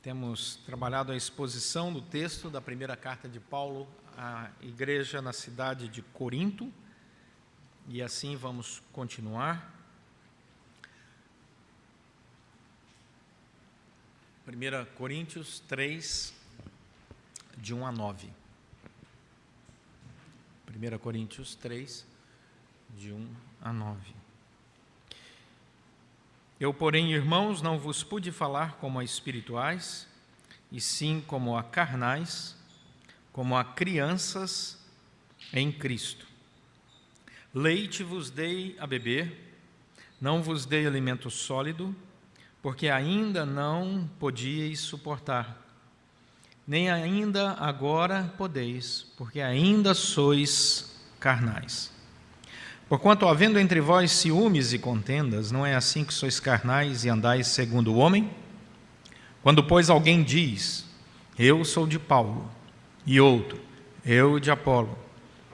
Temos trabalhado a exposição do texto da primeira carta de Paulo à igreja na cidade de Corinto, e assim vamos continuar. 1 Coríntios 3, de 1 a 9. 1 Coríntios 3, de 1 a 9. Eu, porém, irmãos, não vos pude falar como a espirituais, e sim como a carnais, como a crianças em Cristo. Leite vos dei a beber, não vos dei alimento sólido, porque ainda não podíeis suportar, nem ainda agora podeis, porque ainda sois carnais. Porquanto, havendo entre vós ciúmes e contendas, não é assim que sois carnais e andais segundo o homem? Quando, pois, alguém diz, eu sou de Paulo, e outro, eu de Apolo,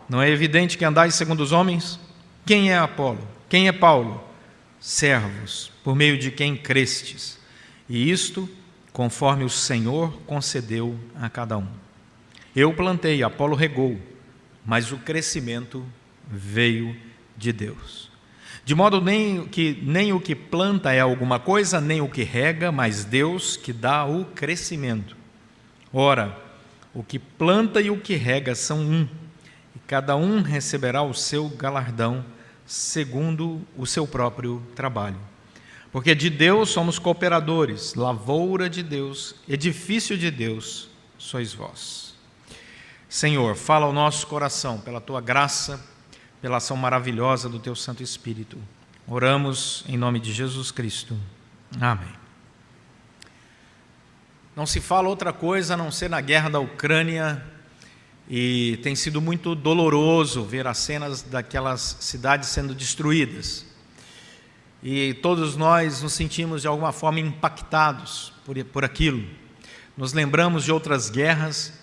não é evidente que andais segundo os homens? Quem é Apolo? Quem é Paulo? Servos, por meio de quem crestes, e isto conforme o Senhor concedeu a cada um. Eu plantei, Apolo regou, mas o crescimento veio de Deus. De modo que nem o que planta é alguma coisa, nem o que rega, mas Deus que dá o crescimento. Ora, o que planta e o que rega são um, e cada um receberá o seu galardão segundo o seu próprio trabalho. Porque de Deus somos cooperadores, lavoura de Deus, edifício de Deus sois vós. Senhor, fala ao nosso coração pela tua graça, pela ação maravilhosa do teu Santo Espírito. Oramos em nome de Jesus Cristo. Amém. Não se fala outra coisa a não ser na guerra da Ucrânia, e tem sido muito doloroso ver as cenas daquelas cidades sendo destruídas. E todos nós nos sentimos de alguma forma impactados por aquilo. Nos lembramos de outras guerras,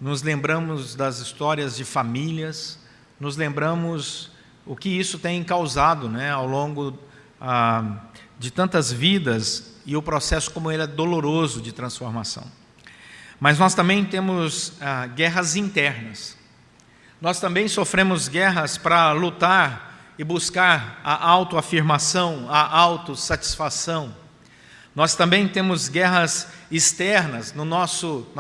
nos lembramos das histórias de famílias, nos lembramos o que isso tem causado, ao longo de tantas vidas, e o processo como ele é doloroso de transformação. Mas nós também temos guerras internas. Nós também sofremos guerras para lutar e buscar a autoafirmação, a autossatisfação. Nós também temos guerras externas na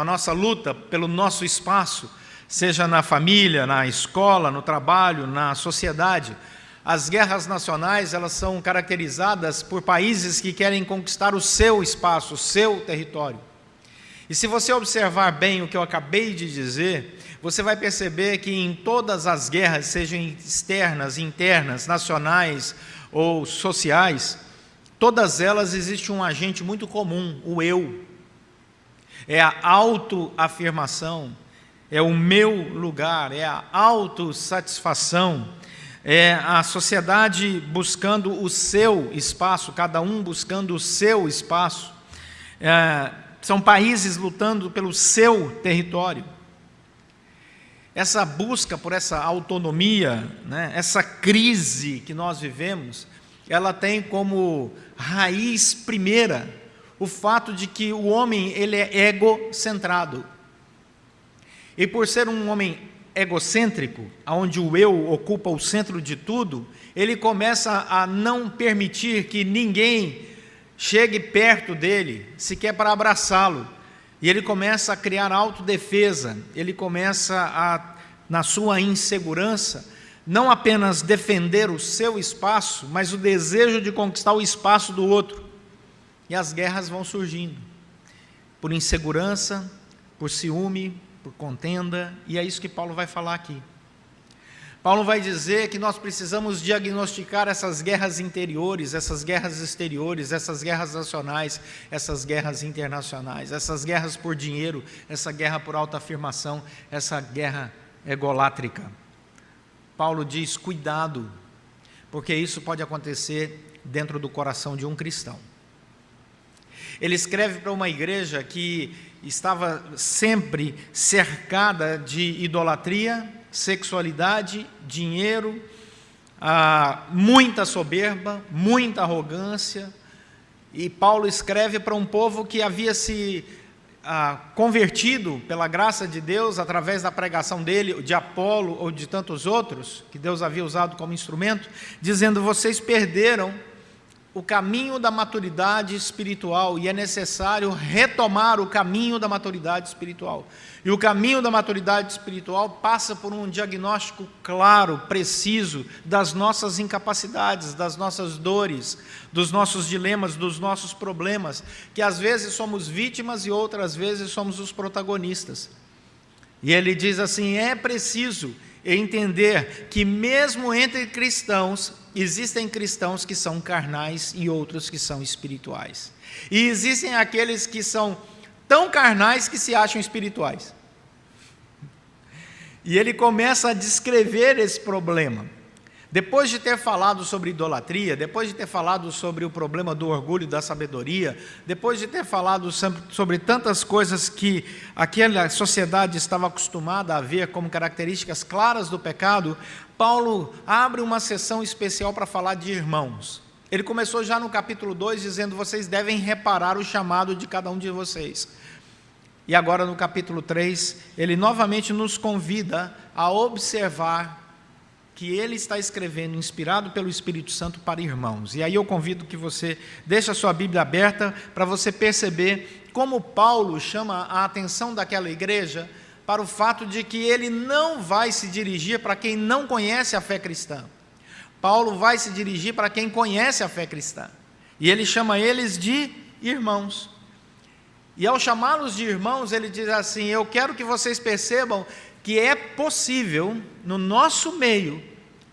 nossa luta pelo nosso espaço, seja na família, na escola, no trabalho, na sociedade. As guerras nacionais, elas são caracterizadas por países que querem conquistar o seu espaço, o seu território. E se você observar bem o que eu acabei de dizer, você vai perceber que em todas as guerras, sejam externas, internas, nacionais ou sociais, todas elas existe um agente muito comum, o eu. É a autoafirmação, é o meu lugar, é a autossatisfação, é a sociedade buscando o seu espaço, cada um buscando o seu espaço. São países lutando pelo seu território. Essa busca por essa autonomia, essa crise que nós vivemos, ela tem como raiz primeira o fato de que o homem ele é egocentrado. E por ser um homem egocêntrico, onde o eu ocupa o centro de tudo, ele começa a não permitir que ninguém chegue perto dele, sequer para abraçá-lo. E ele começa a criar autodefesa, ele começa a, na sua insegurança, não apenas defender o seu espaço, mas o desejo de conquistar o espaço do outro. E as guerras vão surgindo, por insegurança, por ciúme, por contenda, e é isso que Paulo vai falar aqui. Paulo vai dizer que nós precisamos diagnosticar essas guerras interiores, essas guerras exteriores, essas guerras nacionais, essas guerras internacionais, essas guerras por dinheiro, essa guerra por autoafirmação, essa guerra egolátrica. Paulo diz, cuidado, porque isso pode acontecer dentro do coração de um cristão. Ele escreve para uma igreja que estava sempre cercada de idolatria, sexualidade, dinheiro, muita soberba, muita arrogância. E Paulo escreve para um povo que havia se convertido pela graça de Deus, através da pregação dele, de Apolo ou de tantos outros, que Deus havia usado como instrumento, dizendo: vocês perderam o caminho da maturidade espiritual e é necessário retomar o caminho da maturidade espiritual. E o caminho da maturidade espiritual passa por um diagnóstico claro, preciso, das nossas incapacidades, das nossas dores, dos nossos dilemas, dos nossos problemas, que às vezes somos vítimas e outras vezes somos os protagonistas. E ele diz assim: é preciso entender que mesmo entre cristãos, existem cristãos que são carnais e outros que são espirituais. E existem aqueles que são tão carnais que se acham espirituais. E ele começa a descrever esse problema. Depois de ter falado sobre idolatria, depois de ter falado sobre o problema do orgulho e da sabedoria, depois de ter falado sobre tantas coisas que aquela sociedade estava acostumada a ver como características claras do pecado, Paulo abre uma sessão especial para falar de irmãos. Ele começou já no capítulo 2 dizendo: vocês devem reparar o chamado de cada um de vocês. E agora no capítulo 3, ele novamente nos convida a observar que ele está escrevendo, inspirado pelo Espírito Santo, para irmãos. E aí eu convido que você deixe a sua Bíblia aberta para você perceber como Paulo chama a atenção daquela igreja para o fato de que ele não vai se dirigir para quem não conhece a fé cristã. Paulo vai se dirigir para quem conhece a fé cristã. E ele chama eles de irmãos. E ao chamá-los de irmãos, ele diz assim: eu quero que vocês percebam que é possível, no nosso meio,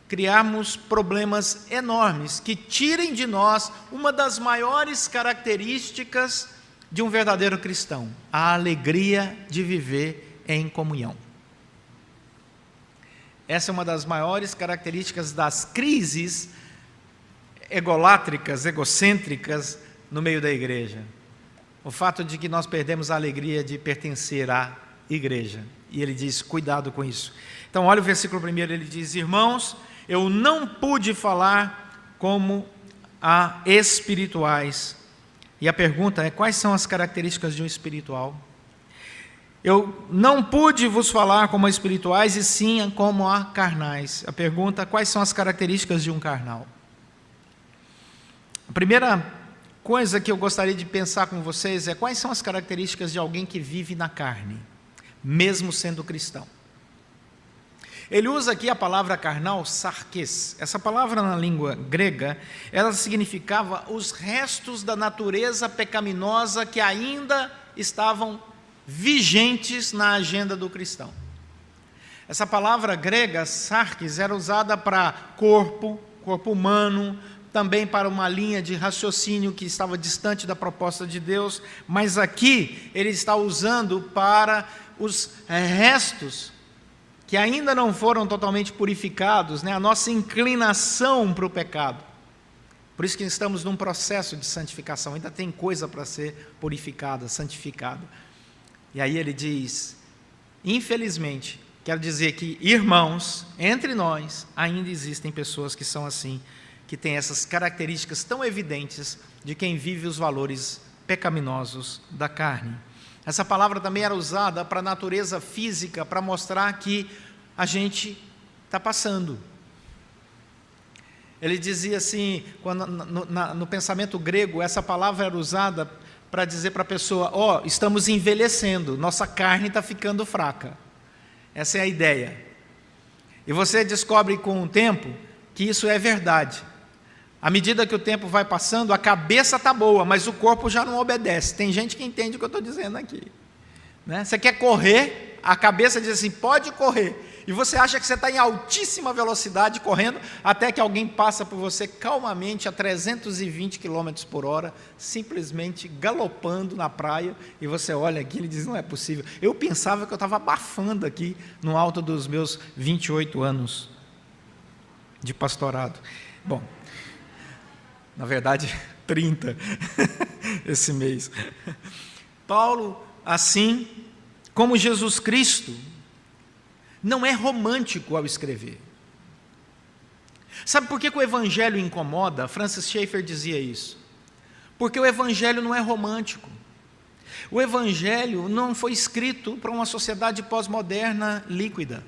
criarmos problemas enormes, que tirem de nós uma das maiores características de um verdadeiro cristão: a alegria de viver em comunhão. Essa é uma das maiores características das crises egolátricas, egocêntricas no meio da igreja. O fato de que nós perdemos a alegria de pertencer à igreja. E ele diz: cuidado com isso. Então olha o versículo 1, ele diz: irmãos, eu não pude falar como a espirituais. E a pergunta é: quais são as características de um espiritual? Eu não pude vos falar como a espirituais, e sim como a carnais. A pergunta: quais são as características de um carnal? A primeira coisa que eu gostaria de pensar com vocês é: quais são as características de alguém que vive na carne, mesmo sendo cristão? Ele usa aqui a palavra carnal, sarkes. Essa palavra na língua grega, ela significava os restos da natureza pecaminosa que ainda estavam vigentes na agenda do cristão. Essa palavra grega, sarkes, era usada para corpo humano, também para uma linha de raciocínio que estava distante da proposta de Deus, mas aqui ele está usando para os restos que ainda não foram totalmente purificados, a nossa inclinação para o pecado. Por isso que estamos num processo de santificação, ainda tem coisa para ser purificada, santificada. E aí ele diz: infelizmente, quero dizer que, irmãos, entre nós ainda existem pessoas que são assim, que têm essas características tão evidentes de quem vive os valores pecaminosos da carne. Essa palavra também era usada para a natureza física, para mostrar que a gente está passando. Ele dizia assim, quando, no pensamento grego, essa palavra era usada para dizer para a pessoa: estamos envelhecendo, nossa carne está ficando fraca. Essa é a ideia. E você descobre com o tempo que isso é verdade. À medida que o tempo vai passando, a cabeça está boa, mas o corpo já não obedece. Tem gente que entende o que eu estou dizendo aqui. Você quer correr, a cabeça diz assim: pode correr. E você acha que você está em altíssima velocidade correndo, até que alguém passa por você calmamente a 320 km por hora, simplesmente galopando na praia, e você olha aqui e diz: não é possível. Eu pensava que eu estava abafando aqui no alto dos meus 28 anos de pastorado. Bom, na verdade 30 esse mês. Paulo, assim como Jesus Cristo, não é romântico ao escrever. Sabe por que o Evangelho incomoda? Francis Schaeffer dizia isso. Porque o Evangelho não é romântico. O Evangelho não foi escrito para uma sociedade pós-moderna líquida.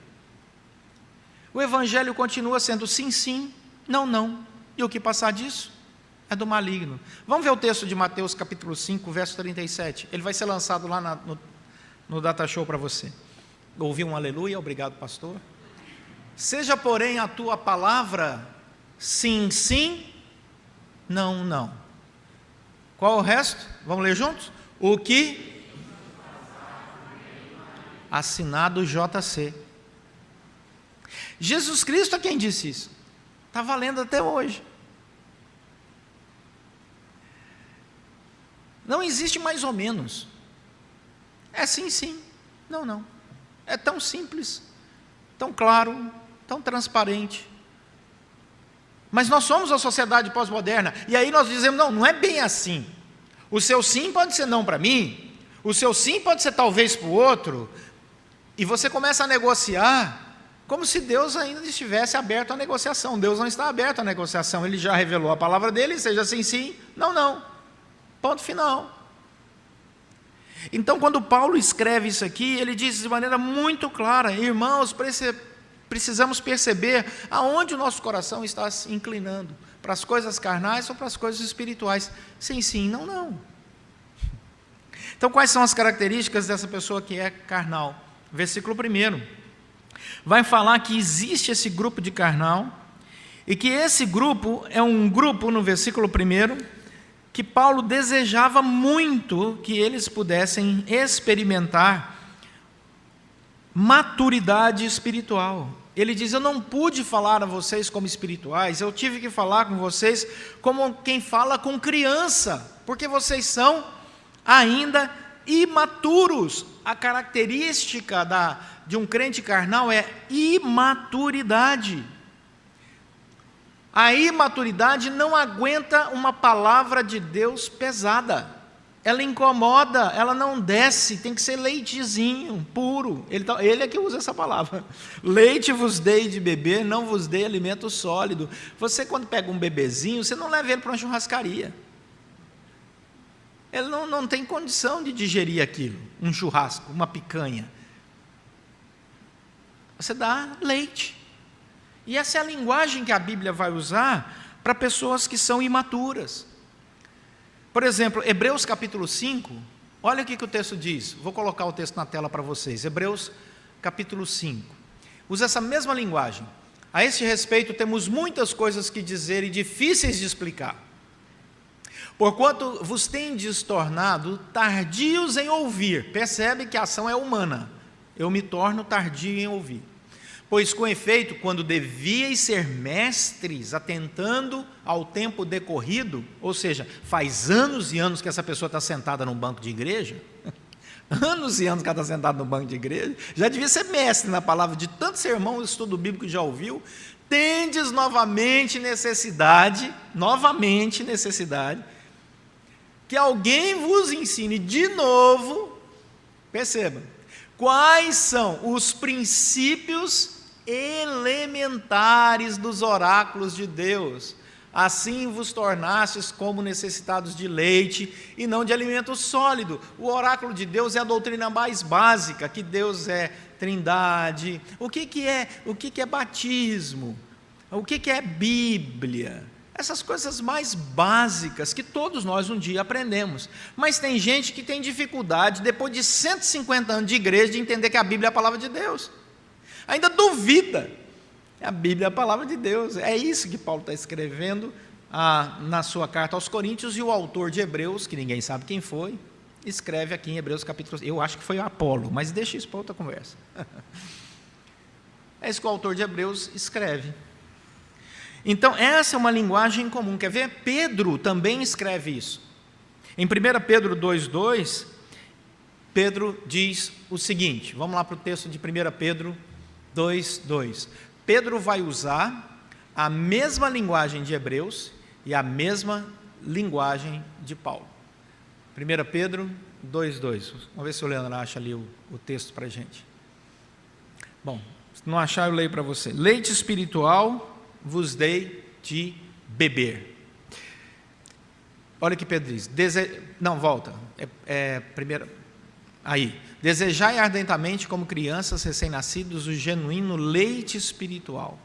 O Evangelho continua sendo sim, sim, não, não. E o que passar disso é do maligno. Vamos ver o texto de Mateus capítulo 5, verso 37. Ele vai ser lançado lá no Data Show para você. Ouvi um aleluia, obrigado, pastor. Seja, porém, a tua palavra sim, sim, não, não. Qual o resto? Vamos ler juntos? O que? Assinado JC. Jesus Cristo é quem disse isso. Está valendo até hoje. Não existe mais ou menos. É sim, sim. Não, não. É tão simples, tão claro, tão transparente. Mas nós somos a sociedade pós-moderna. E aí nós dizemos, não, não é bem assim. O seu sim pode ser não para mim. O seu sim pode ser talvez para o outro. E você começa a negociar como se Deus ainda estivesse aberto à negociação. Deus não está aberto à negociação. Ele já revelou a palavra dele, seja sim, sim, não, não. Ponto final. Então, quando Paulo escreve isso aqui, ele diz de maneira muito clara: irmãos, precisamos perceber aonde o nosso coração está se inclinando, para as coisas carnais ou para as coisas espirituais. Sim, sim, não, não. Então, quais são as características dessa pessoa que é carnal? Versículo 1 vai falar que existe esse grupo de carnal, e que esse grupo é um grupo, no versículo 1, que Paulo desejava muito que eles pudessem experimentar maturidade espiritual. Ele diz: eu não pude falar a vocês como espirituais, eu tive que falar com vocês como quem fala com criança, porque vocês são ainda imaturos. A característica de um crente carnal é imaturidade. A imaturidade não aguenta uma palavra de Deus pesada. Ela incomoda, ela não desce, tem que ser leitezinho, puro. Ele é que usa essa palavra. Leite vos dei de beber, não vos dei alimento sólido. Você, quando pega um bebezinho, você não leva ele para uma churrascaria. Ele não tem condição de digerir aquilo, um churrasco, uma picanha. Você dá leite. E essa é a linguagem que a Bíblia vai usar para pessoas que são imaturas. Por exemplo, Hebreus capítulo 5, olha o que o texto diz. Vou colocar o texto na tela para vocês. Hebreus capítulo 5. Usa essa mesma linguagem. A este respeito, temos muitas coisas que dizer e difíceis de explicar. Porquanto vos tendes tornado tardios em ouvir. Percebe que a ação é humana. Eu me torno tardio em ouvir. Pois, com efeito, quando devíeis ser mestres, atentando ao tempo decorrido, ou seja, faz anos e anos que essa pessoa está sentada num banco de igreja, anos e anos que ela está sentada no banco de igreja, já devia ser mestre na palavra, de tanto sermão e estudo bíblico que já ouviu, tendes novamente necessidade, que alguém vos ensine de novo, perceba, quais são os princípios elementares dos oráculos de Deus. Assim vos tornastes como necessitados de leite e não de alimento sólido. O oráculo de Deus é a doutrina mais básica, que Deus é trindade. O que é batismo? O que é Bíblia? Essas coisas mais básicas que todos nós um dia aprendemos. Mas tem gente que tem dificuldade, depois de 150 anos de igreja, de entender que a Bíblia é a palavra de Deus. Ainda duvida. A Bíblia é a palavra de Deus. É isso que Paulo está escrevendo na sua carta aos Coríntios, e o autor de Hebreus, que ninguém sabe quem foi, escreve aqui em Hebreus capítulo... Eu acho que foi Apolo, mas deixa isso para outra conversa. É isso que o autor de Hebreus escreve. Então, essa é uma linguagem comum. Quer ver? Pedro também escreve isso. Em 1 Pedro 2,2, Pedro diz o seguinte, vamos lá para o texto de 1 Pedro 2,2. Pedro vai usar a mesma linguagem de Hebreus e a mesma linguagem de Paulo. 1 Pedro 2,2. Vamos ver se o Leandro acha ali o texto para a gente. Bom, se não achar, eu leio para você. Leite espiritual vos dei de beber. Olha o que Pedro diz. Não, volta. Primeiro. Aí. Desejai ardentemente, como crianças recém-nascidos, o genuíno leite espiritual,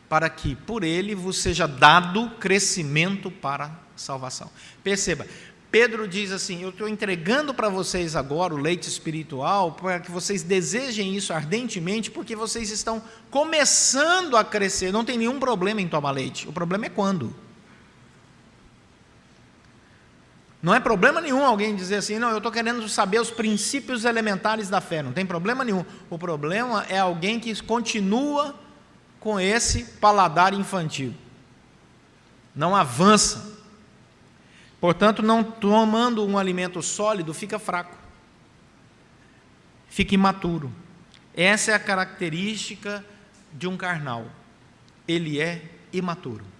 para que por ele vos seja dado crescimento para a salvação. Perceba, Pedro diz assim: eu estou entregando para vocês agora o leite espiritual, para que vocês desejem isso ardentemente, porque vocês estão começando a crescer. Não tem nenhum problema em tomar leite, o problema é quando. Não é problema nenhum alguém dizer assim: não, eu estou querendo saber os princípios elementares da fé. Não tem problema nenhum. O problema é alguém que continua com esse paladar infantil, não avança. Portanto, não tomando um alimento sólido, fica fraco, fica imaturo. Essa é a característica de um carnal. Ele é imaturo.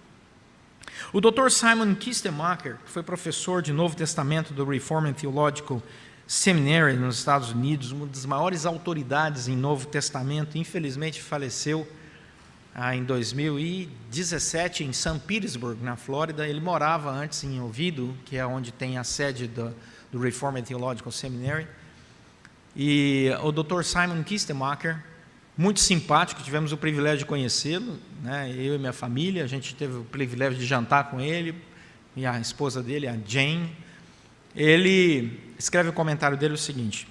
O Dr. Simon Kistemaker, que foi professor de Novo Testamento do Reformed Theological Seminary nos Estados Unidos, uma das maiores autoridades em Novo Testamento, infelizmente faleceu em 2017 em St. Petersburg, na Flórida. Ele morava antes em Oviedo, que é onde tem a sede do Reformed Theological Seminary. E o Dr. Simon Kistemaker, muito simpático, tivemos o privilégio de conhecê-lo, né? Eu e minha família, a gente teve o privilégio de jantar com ele, e a esposa dele, a Jane. Ele escreve o comentário dele o seguinte: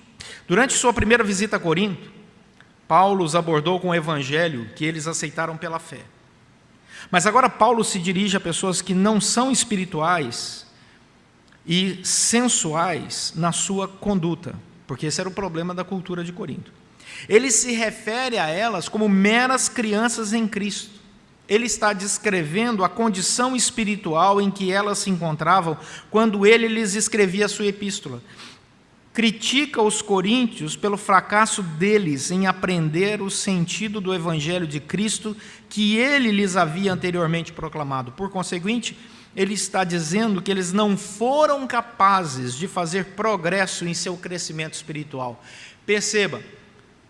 durante sua primeira visita a Corinto, Paulo os abordou com o evangelho que eles aceitaram pela fé. Mas agora Paulo se dirige a pessoas que não são espirituais e sensuais na sua conduta, porque esse era o problema da cultura de Corinto. Ele se refere a elas como meras crianças em Cristo. Ele está descrevendo a condição espiritual em que elas se encontravam quando ele lhes escrevia a sua epístola. Critica os coríntios pelo fracasso deles em aprender o sentido do evangelho de Cristo que ele lhes havia anteriormente proclamado. Por conseguinte, ele está dizendo que eles não foram capazes de fazer progresso em seu crescimento espiritual. Perceba,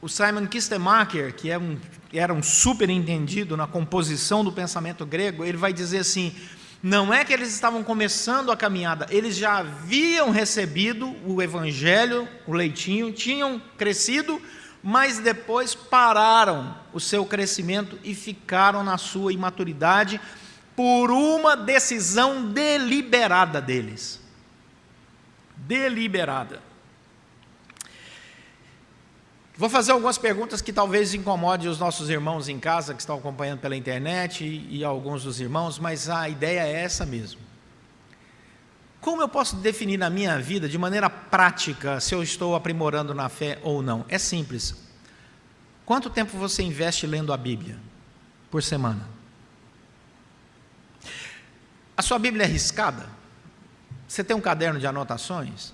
o Simon Kistemaker, que era um super entendido na composição do pensamento grego, ele vai dizer assim: não é que eles estavam começando a caminhada, eles já haviam recebido o evangelho, o leitinho, tinham crescido, mas depois pararam o seu crescimento e ficaram na sua imaturidade por uma decisão deliberada deles. Deliberada. Vou fazer algumas perguntas que talvez incomodem os nossos irmãos em casa, que estão acompanhando pela internet, e alguns dos irmãos, mas a ideia é essa mesmo. Como eu posso definir na minha vida, de maneira prática, se eu estou aprimorando na fé ou não? É simples. Quanto tempo você investe lendo a Bíblia por semana? A sua Bíblia é riscada? Você tem um caderno de anotações?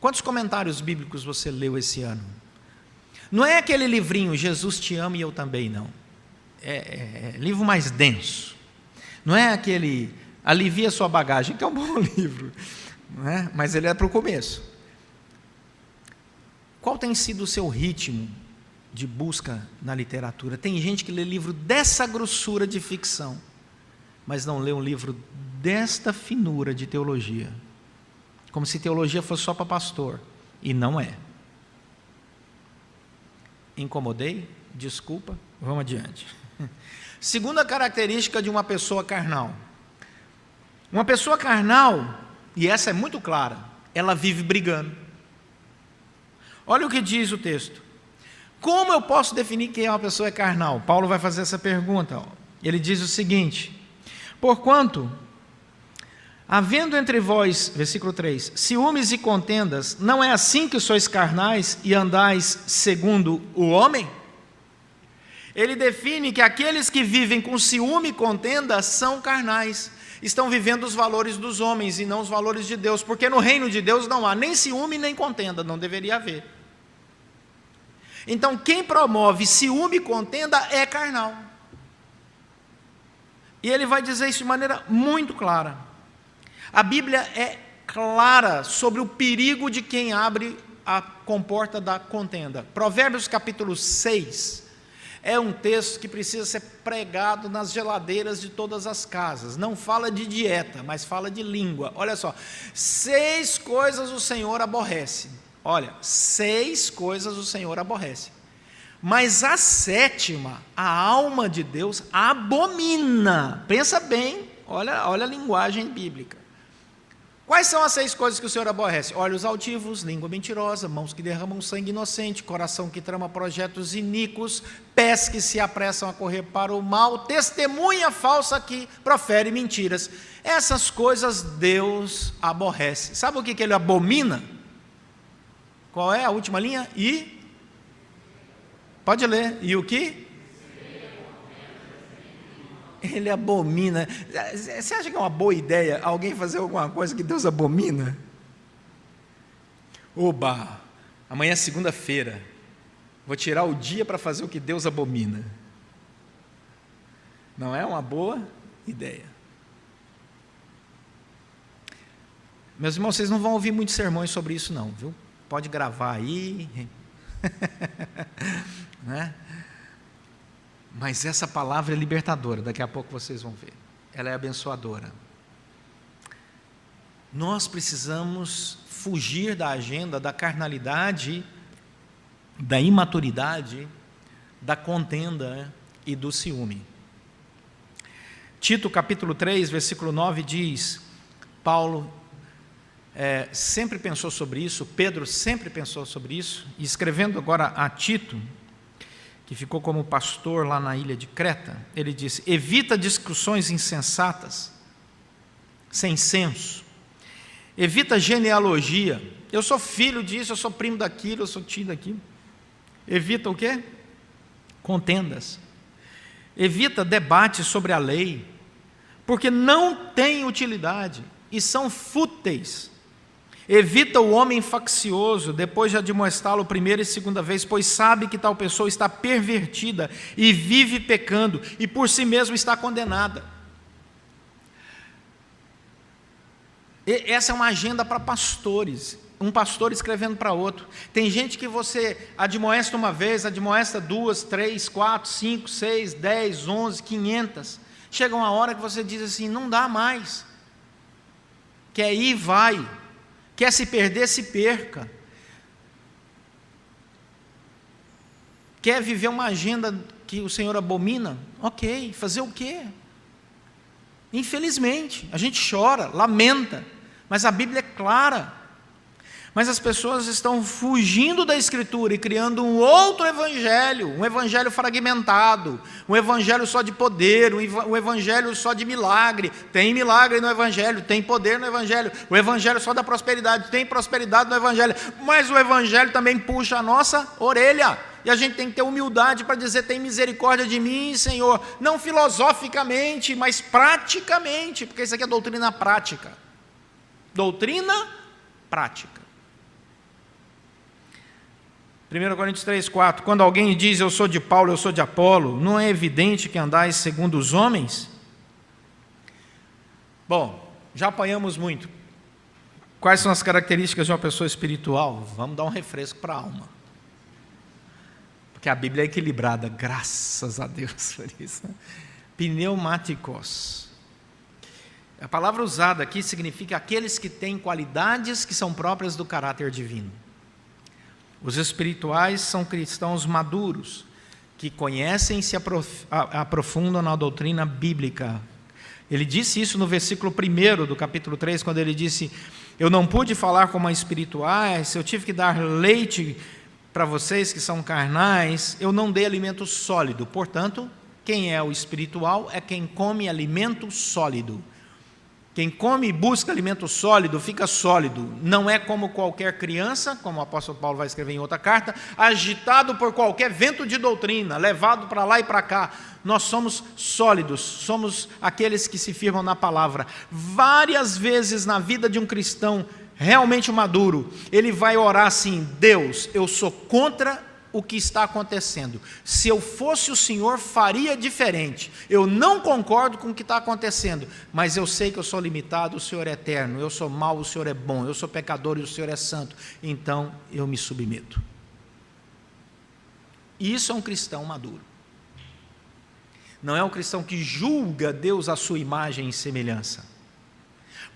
Quantos comentários bíblicos você leu esse ano? Não é aquele livrinho, Jesus te ama e eu também, não. É livro mais denso. Não é aquele, alivia sua bagagem, que é um bom livro, não é? Mas ele é para o começo. Qual tem sido o seu ritmo de busca na literatura? Tem gente que lê livro dessa grossura de ficção, mas não lê um livro desta finura de teologia. Como se teologia fosse só para pastor, e não é. Incomodei? Desculpa, vamos adiante. Segunda característica de uma pessoa carnal. Uma pessoa carnal, e essa é muito clara, ela vive brigando. Olha o que diz o texto. Como eu posso definir quem é uma pessoa carnal? Paulo vai fazer essa pergunta. Ele diz o seguinte: porquanto, havendo entre vós, versículo 3, ciúmes e contendas, não é assim que sois carnais e andais segundo o homem? Ele define que aqueles que vivem com ciúme e contenda são carnais, estão vivendo os valores dos homens e não os valores de Deus, porque no reino de Deus não há nem ciúme nem contenda, não deveria haver. Então quem promove ciúme e contenda é carnal. E ele vai dizer isso de maneira muito clara. A Bíblia é clara sobre o perigo de quem abre a comporta da contenda. Provérbios capítulo 6 É um texto que precisa ser pregado nas geladeiras de todas as casas. Não fala de dieta, mas fala de língua. Olha só, 6 coisas o Senhor aborrece. Olha, 6 coisas o Senhor aborrece. Mas a 7ª, a alma de Deus abomina. Pensa bem, olha a linguagem bíblica. Quais são as 6 coisas que o Senhor aborrece? Olhos altivos, língua mentirosa, mãos que derramam sangue inocente, coração que trama projetos iníquos, pés que se apressam a correr para o mal, testemunha falsa que profere mentiras. Essas coisas Deus aborrece. Sabe o que ele abomina? Qual é a última linha? Pode ler. E o que? Ele abomina. Você acha que é uma boa ideia alguém fazer alguma coisa que Deus abomina? Oba, amanhã é segunda-feira, vou tirar o dia para fazer o que Deus abomina. Não é uma boa ideia. Meus irmãos, vocês não vão ouvir muitos sermões sobre isso não, viu? Pode gravar aí. Né? Mas essa palavra é libertadora, daqui a pouco vocês vão ver. Ela é abençoadora. Nós precisamos fugir da agenda da carnalidade, da imaturidade, da contenda e do ciúme. Tito capítulo 3, versículo 9 diz, Paulo sempre pensou sobre isso, Pedro sempre pensou sobre isso, e escrevendo agora a Tito, que ficou como pastor lá na ilha de Creta, ele disse, evita discussões insensatas, sem senso, evita genealogia, eu sou filho disso, eu sou primo daquilo, eu sou tio daquilo, evita o quê? Contendas, evita debates sobre a lei, porque não tem utilidade, e são fúteis. Evita o homem faccioso, depois de admoestá-lo primeira e segunda vez, pois sabe que tal pessoa está pervertida e vive pecando, e por si mesmo está condenada. Essa é uma agenda para pastores, um pastor escrevendo para outro. Tem gente que você admoesta uma vez, admoesta 2, 3, 4, 5, 6, 10, 11, 500. Chega uma hora que você diz assim, não dá mais. Quer ir, vai. Quer se perder, se perca. Quer viver uma agenda que o Senhor abomina? Ok, fazer o quê? Infelizmente, a gente chora, lamenta, mas a Bíblia é clara. Mas as pessoas estão fugindo da Escritura e criando um outro evangelho, um evangelho fragmentado, um evangelho só de poder, um evangelho só de milagre. Tem milagre no evangelho, tem poder no evangelho, o evangelho só da prosperidade, tem prosperidade no evangelho, mas o evangelho também puxa a nossa orelha, e a gente tem que ter humildade para dizer, tem misericórdia de mim, Senhor, não filosoficamente, mas praticamente, porque isso aqui é doutrina prática, doutrina prática. 1 Coríntios 3, 4, quando alguém diz eu sou de Paulo, eu sou de Apolo, não é evidente que andais segundo os homens? Bom, já apanhamos muito. Quais são as características de uma pessoa espiritual? Vamos dar um refresco para a alma. Porque a Bíblia é equilibrada, graças a Deus por isso. Pneumáticos. A palavra usada aqui significa aqueles que têm qualidades que são próprias do caráter divino. Os espirituais são cristãos maduros, que conhecem e se aprofundam na doutrina bíblica. Ele disse isso no versículo 1 do capítulo 3, quando ele disse, eu não pude falar como a espirituais, eu tive que dar leite para vocês que são carnais, eu não dei alimento sólido. Portanto, quem é o espiritual é quem come alimento sólido. Quem come e busca alimento sólido, fica sólido. Não é como qualquer criança, como o apóstolo Paulo vai escrever em outra carta, agitado por qualquer vento de doutrina, levado para lá e para cá. Nós somos sólidos, somos aqueles que se firmam na palavra. Várias vezes na vida de um cristão realmente maduro, ele vai orar assim, Deus, eu sou contra o que está acontecendo. Se eu fosse o Senhor, faria diferente. Eu não concordo com o que está acontecendo, mas eu sei que eu sou limitado, o Senhor é eterno, eu sou mau, o Senhor é bom, eu sou pecador e o Senhor é santo, então eu me submeto. E isso é um cristão maduro. Não é o cristão que julga Deus à sua imagem e semelhança.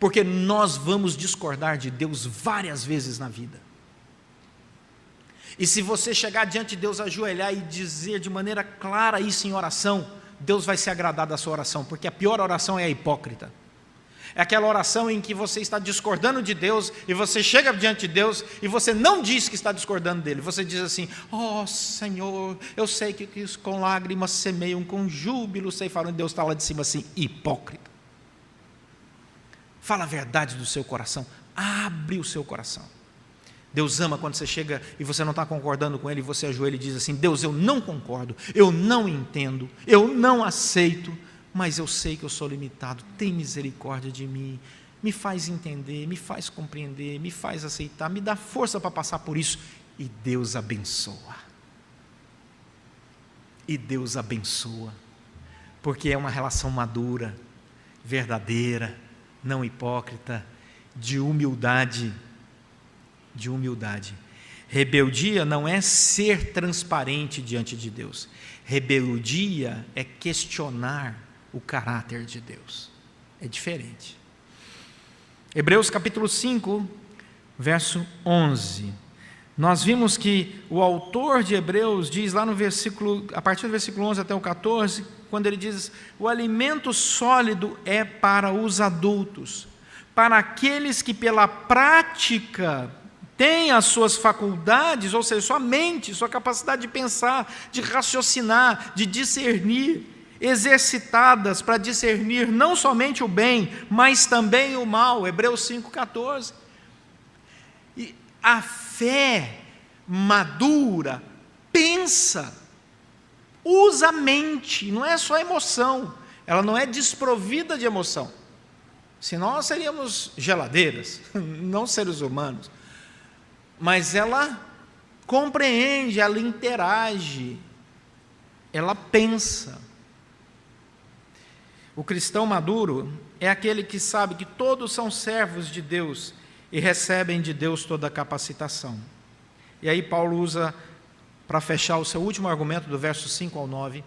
Porque nós vamos discordar de Deus várias vezes na vida. E se você chegar diante de Deus, ajoelhar e dizer de maneira clara isso em oração, Deus vai se agradar da sua oração, porque a pior oração é a hipócrita. É aquela oração em que você está discordando de Deus, e você chega diante de Deus, e você não diz que está discordando dele, você diz assim: ó Senhor, eu sei que com lágrimas semeiam, com júbilo ceifarão, e Deus está lá de cima assim, hipócrita. Fala a verdade do seu coração, abre o seu coração. Deus ama quando você chega e você não está concordando com Ele, e você ajoelha e diz assim: Deus, eu não concordo, eu não entendo, eu não aceito, mas eu sei que eu sou limitado, tem misericórdia de mim, me faz entender, me faz compreender, me faz aceitar, me dá força para passar por isso, e Deus abençoa. E Deus abençoa, porque é uma relação madura, verdadeira, não hipócrita, de humildade. De humildade. Rebeldia não é ser transparente diante de Deus. Rebeldia é questionar o caráter de Deus. É diferente. Hebreus capítulo 5, verso 11. Nós vimos que o autor de Hebreus diz lá no versículo, a partir do versículo 11 até o 14, quando ele diz: o alimento sólido é para os adultos, para aqueles que pela prática têm as suas faculdades, ou seja, sua mente, sua capacidade de pensar, de raciocinar, de discernir, exercitadas para discernir não somente o bem, mas também o mal. Hebreus 5,14. E a fé madura pensa, usa a mente, não é só emoção, ela não é desprovida de emoção, senão nós seríamos geladeiras, não seres humanos. Mas ela compreende, ela interage, ela pensa. O cristão maduro é aquele que sabe que todos são servos de Deus e recebem de Deus toda a capacitação. E aí Paulo usa, para fechar o seu último argumento, do verso 5 ao 9,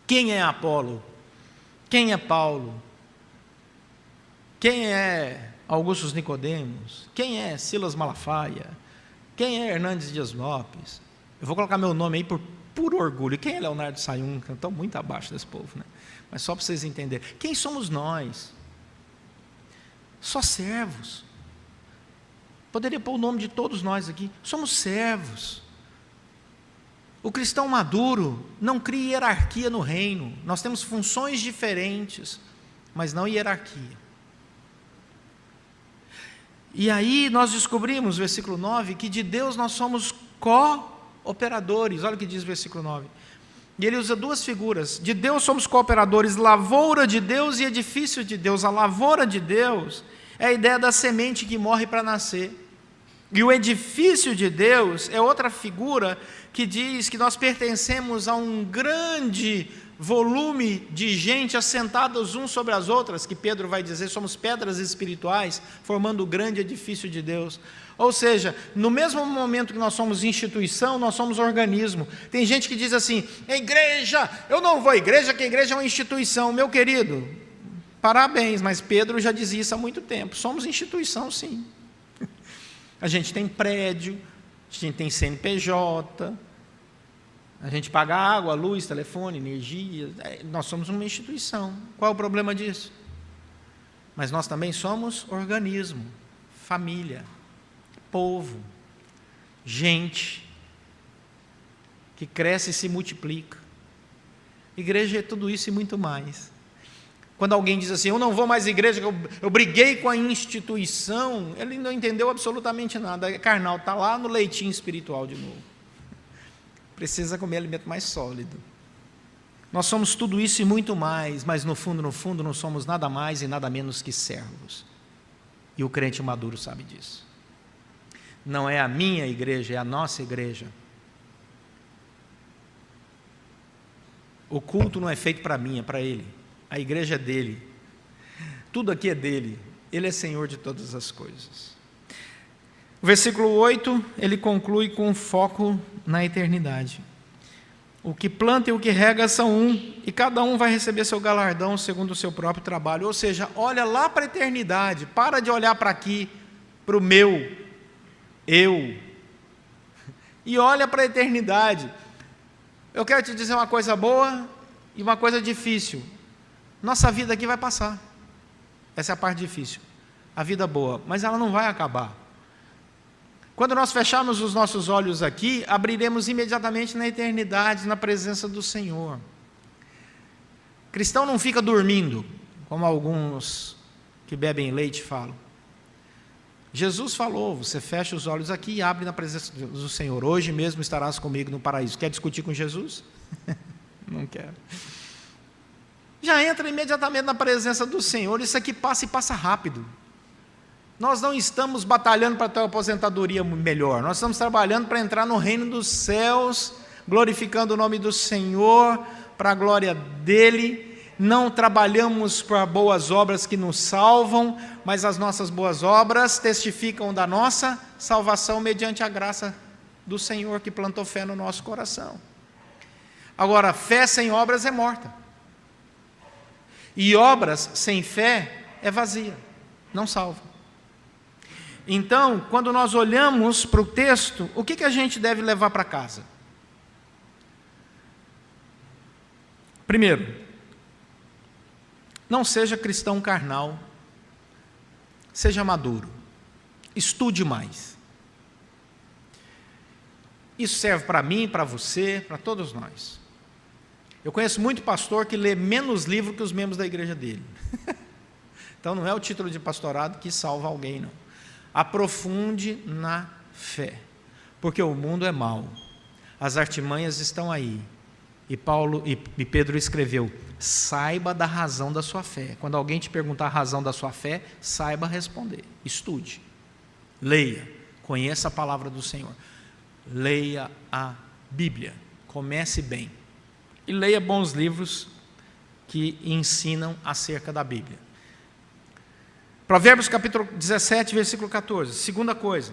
quem é Apolo? Quem é Paulo? Quem é Augusto Nicodemos? Quem é Silas Malafaia? Quem é Hernandes Dias Lopes? Eu vou colocar meu nome aí por puro orgulho. Quem é Leonardo Sayun? Estão muito abaixo desse povo, né? Mas só para vocês entenderem. Quem somos nós? Só servos. Poderia pôr o nome de todos nós aqui. Somos servos. O cristão maduro não cria hierarquia no reino. Nós temos funções diferentes, mas não hierarquia. E aí nós descobrimos, versículo 9, que de Deus nós somos cooperadores. Olha o que diz o versículo 9. E ele usa duas figuras. De Deus somos cooperadores, lavoura de Deus e edifício de Deus. A lavoura de Deus é a ideia da semente que morre para nascer. E o edifício de Deus é outra figura que diz que nós pertencemos a um grande volume de gente assentados uns sobre as outras, que Pedro vai dizer, somos pedras espirituais, formando o grande edifício de Deus. Ou seja, no mesmo momento que nós somos instituição, nós somos organismo. Tem gente que diz assim: igreja, eu não vou à igreja, que a igreja é uma instituição. Meu querido, parabéns, mas Pedro já dizia isso há muito tempo. Somos instituição, sim. A gente tem prédio, a gente tem CNPJ, a gente paga água, luz, telefone, energia. Nós somos uma instituição. Qual é o problema disso? Mas nós também somos organismo, família, povo, gente que cresce e se multiplica. Igreja é tudo isso e muito mais. Quando alguém diz assim: eu não vou mais à igreja, eu briguei com a instituição, ele não entendeu absolutamente nada. É carnal, está lá no leitinho espiritual de novo. Precisa comer alimento mais sólido. Nós somos tudo isso e muito mais, mas no fundo, não somos nada mais e nada menos que servos. E o crente maduro sabe disso. Não é a minha igreja, é a nossa igreja. O culto não é feito para mim, é para ele. A igreja é dele. Tudo aqui é dele. Ele é Senhor de todas as coisas. O versículo 8, ele conclui com foco na eternidade. O que planta e o que rega são um, e cada um vai receber seu galardão segundo o seu próprio trabalho. Ou seja, olha lá para a eternidade, para de olhar para aqui, para o meu, eu, e olha para a eternidade. Eu quero te dizer uma coisa boa e uma coisa difícil. Nossa vida aqui vai passar. Essa é a parte difícil. A vida boa, mas ela não vai acabar. Quando nós fecharmos os nossos olhos aqui, abriremos imediatamente na eternidade, na presença do Senhor. Cristão não fica dormindo, como alguns que bebem leite falam. Jesus falou, você fecha os olhos aqui e abre na presença do Senhor. Hoje mesmo estarás comigo no paraíso. Quer discutir com Jesus? Não quero. Já entra imediatamente na presença do Senhor. Isso aqui passa e passa rápido. Nós não estamos batalhando para ter uma aposentadoria melhor. Nós estamos trabalhando para entrar no reino dos céus, glorificando o nome do Senhor, para a glória dEle. Não trabalhamos para boas obras que nos salvam, mas as nossas boas obras testificam da nossa salvação mediante a graça do Senhor que plantou fé no nosso coração. Agora, fé sem obras é morta. E obras sem fé é vazia, não salva. Então, quando nós olhamos para o texto, o que a gente deve levar para casa? Primeiro, não seja cristão carnal, seja maduro, estude mais. Isso serve para mim, para você, para todos nós. Eu conheço muito pastor que lê menos livro que os membros da igreja dele. Então não é o título de pastorado que salva alguém, não. Aprofunde na fé, porque o mundo é mau, as artimanhas estão aí, e Pedro escreveu, saiba da razão da sua fé. Quando alguém te perguntar a razão da sua fé, saiba responder, estude, leia, conheça a palavra do Senhor, leia a Bíblia, comece bem, e leia bons livros que ensinam acerca da Bíblia. Provérbios capítulo 17, versículo 14, segunda coisa,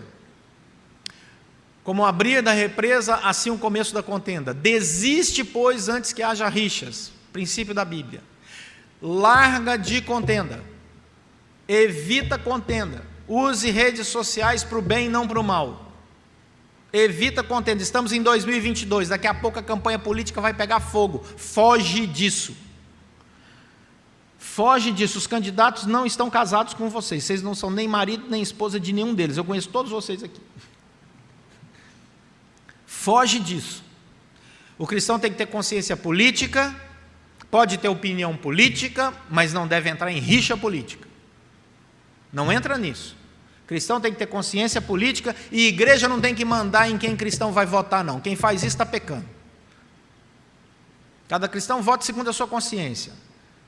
como o abrir da represa, assim o começo da contenda, desiste, pois, antes que haja rixas, princípio da Bíblia, larga de contenda, evita contenda, use redes sociais para o bem e não para o mal, evita contenda, estamos em 2022, daqui a pouco a campanha política vai pegar fogo, foge disso. Foge disso, os candidatos não estão casados com vocês, vocês não são nem marido nem esposa de nenhum deles, eu conheço todos vocês aqui. Foge disso. O cristão tem que ter consciência política, pode ter opinião política, mas não deve entrar em rixa política. Não entra nisso. O cristão tem que ter consciência política e a igreja não tem que mandar em quem cristão vai votar, não. Quem faz isso está pecando. Cada cristão vota segundo a sua consciência.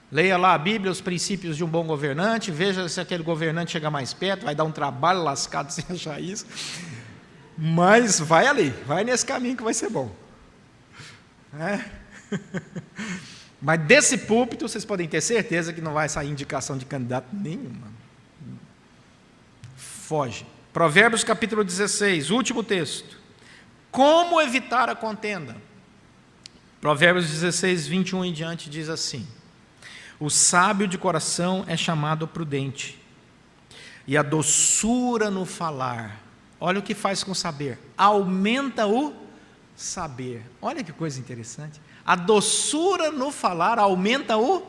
Leia lá a Bíblia, os princípios de um bom governante, veja se aquele governante chega mais perto, vai dar um trabalho lascado sem achar isso, mas vai ali, vai nesse caminho que vai ser bom. Mas desse púlpito, vocês podem ter certeza que não vai sair indicação de candidato nenhuma. Foge. Provérbios capítulo 16, último texto. Como evitar a contenda? Provérbios 16, 21 em diante diz assim: o sábio de coração é chamado prudente, e a doçura no falar, olha o que faz com o saber, aumenta o saber. Olha que coisa interessante, a doçura no falar aumenta o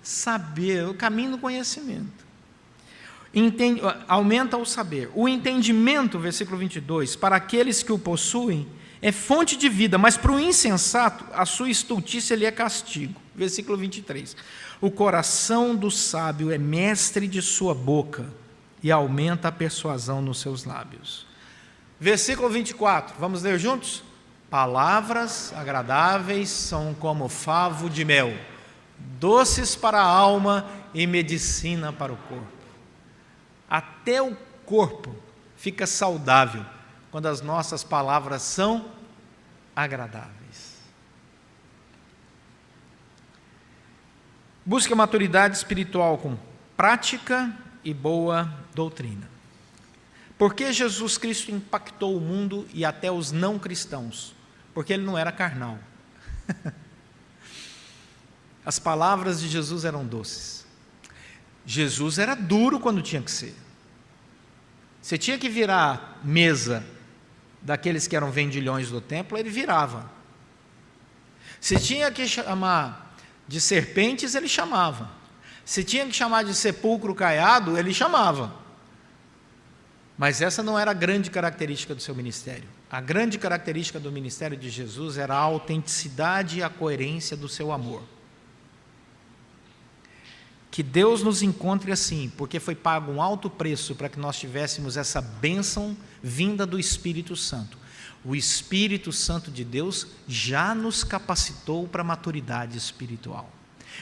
saber, o caminho do conhecimento. Aumenta o saber. O entendimento, versículo 22, para aqueles que o possuem, é fonte de vida, mas para o insensato, a sua estultícia lhe é castigo. Versículo 23. O coração do sábio é mestre de sua boca, e aumenta a persuasão nos seus lábios. Versículo 24, vamos ler juntos? Palavras agradáveis são como favo de mel, doces para a alma e medicina para o corpo. Até o corpo fica saudável quando as nossas palavras são agradáveis. Busque a maturidade espiritual com prática e boa doutrina. Por que Jesus Cristo impactou o mundo e até os não cristãos? Porque ele não era carnal. As palavras de Jesus eram doces. Jesus era duro quando tinha que ser. Você tinha que virar mesa daqueles que eram vendilhões do templo, ele virava. Se tinha que chamar de serpentes, ele chamava. Se tinha que chamar de sepulcro caiado, ele chamava. Mas essa não era a grande característica do seu ministério. A grande característica do ministério de Jesus era a autenticidade e a coerência do seu amor. Que Deus nos encontre assim, porque foi pago um alto preço para que nós tivéssemos essa bênção vinda do Espírito Santo. O Espírito Santo de Deus já nos capacitou para a maturidade espiritual.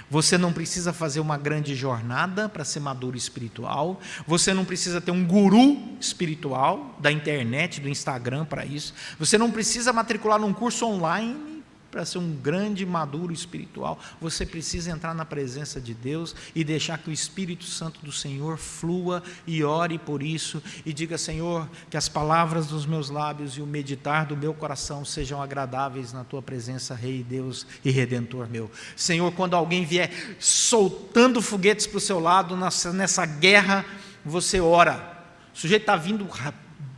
Você não precisa fazer uma grande jornada para ser maduro espiritual, você não precisa ter um guru espiritual da internet, do Instagram para isso, você não precisa matricular num curso online para ser um grande maduro espiritual. Você precisa entrar na presença de Deus e deixar que o Espírito Santo do Senhor flua, e ore por isso, e diga: Senhor, que as palavras dos meus lábios e o meditar do meu coração sejam agradáveis na tua presença, Rei, Deus e Redentor meu. Senhor, quando alguém vier soltando foguetes para o seu lado, nessa guerra, você ora. O sujeito está vindo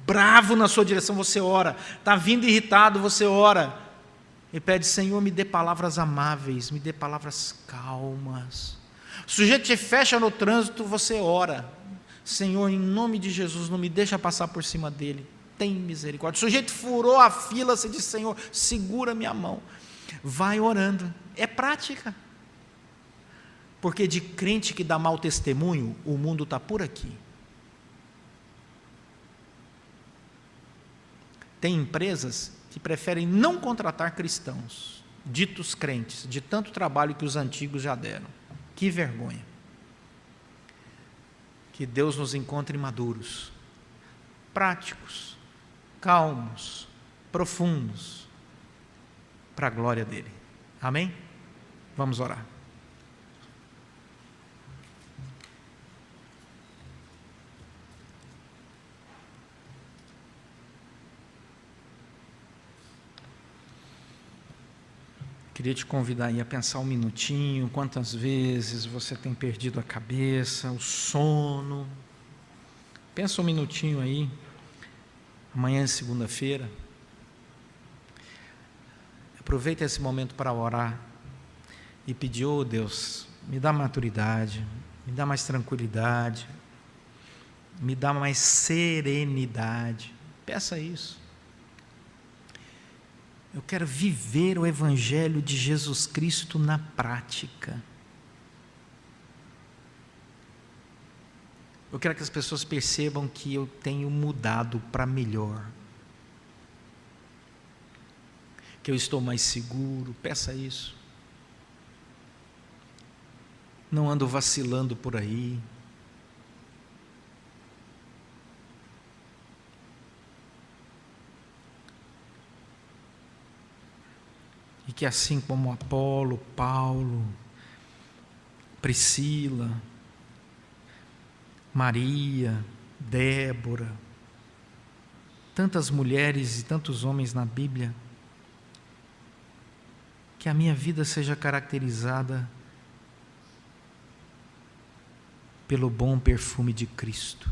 bravo na sua direção, você ora. Está vindo irritado, você ora. E pede: Senhor, me dê palavras amáveis, me dê palavras calmas. O sujeito te fecha no trânsito, você ora: Senhor, em nome de Jesus, não me deixa passar por cima dele, tem misericórdia. O sujeito furou a fila, você diz: Senhor, segura minha mão. Vai orando, é prática. Porque de crente que dá mau testemunho, o mundo está por aqui. Tem empresas que preferem não contratar cristãos, ditos crentes, de tanto trabalho que os antigos já deram. Que vergonha. Que Deus nos encontre maduros, práticos, calmos, profundos, para a glória dele. Amém? Vamos orar. Queria te convidar aí a pensar um minutinho, quantas vezes você tem perdido a cabeça, o sono. Pensa um minutinho aí, amanhã é segunda-feira. Aproveita esse momento para orar e pedir: oh Deus, me dá maturidade, me dá mais tranquilidade, me dá mais serenidade. Peça isso. Eu quero viver o Evangelho de Jesus Cristo na prática. Eu quero que as pessoas percebam que eu tenho mudado para melhor. Que eu estou mais seguro. Peça isso. Não ando vacilando por aí. E que assim como Apolo, Paulo, Priscila, Maria, Débora, tantas mulheres e tantos homens na Bíblia, que a minha vida seja caracterizada pelo bom perfume de Cristo.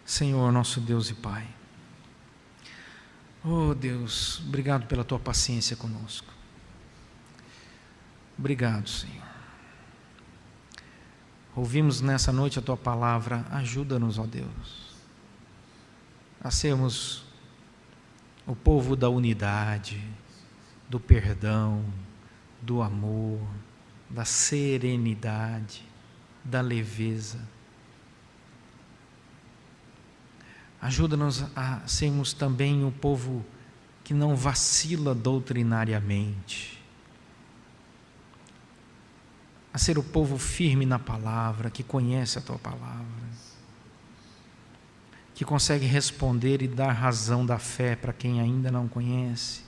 Senhor, nosso Deus e Pai, oh Deus, obrigado pela Tua paciência conosco. Obrigado, Senhor. Ouvimos nessa noite a Tua palavra, ajuda-nos, ó Deus, a sermos o povo da unidade, do perdão, do amor, da serenidade, da leveza. Ajuda-nos a sermos também o povo que não vacila doutrinariamente, a ser o povo firme na palavra, que conhece a Tua palavra, que consegue responder e dar razão da fé para quem ainda não conhece,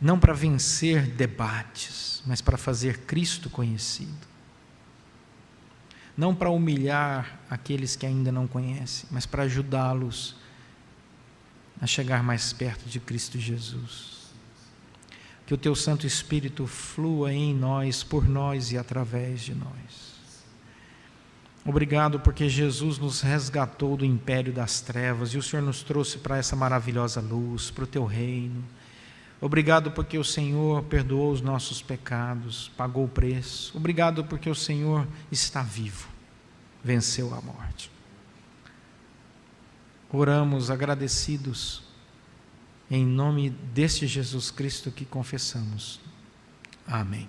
não para vencer debates, mas para fazer Cristo conhecido. não para humilhar aqueles que ainda não conhecem, mas para ajudá-los a chegar mais perto de Cristo Jesus. Que o Teu Santo Espírito flua em nós, por nós e através de nós. Obrigado porque Jesus nos resgatou do império das trevas e o Senhor nos trouxe para essa maravilhosa luz, para o Teu reino. Obrigado porque o Senhor perdoou os nossos pecados, pagou o preço. Obrigado porque o Senhor está vivo, venceu a morte. Oramos agradecidos em nome deste Jesus Cristo que confessamos. Amém.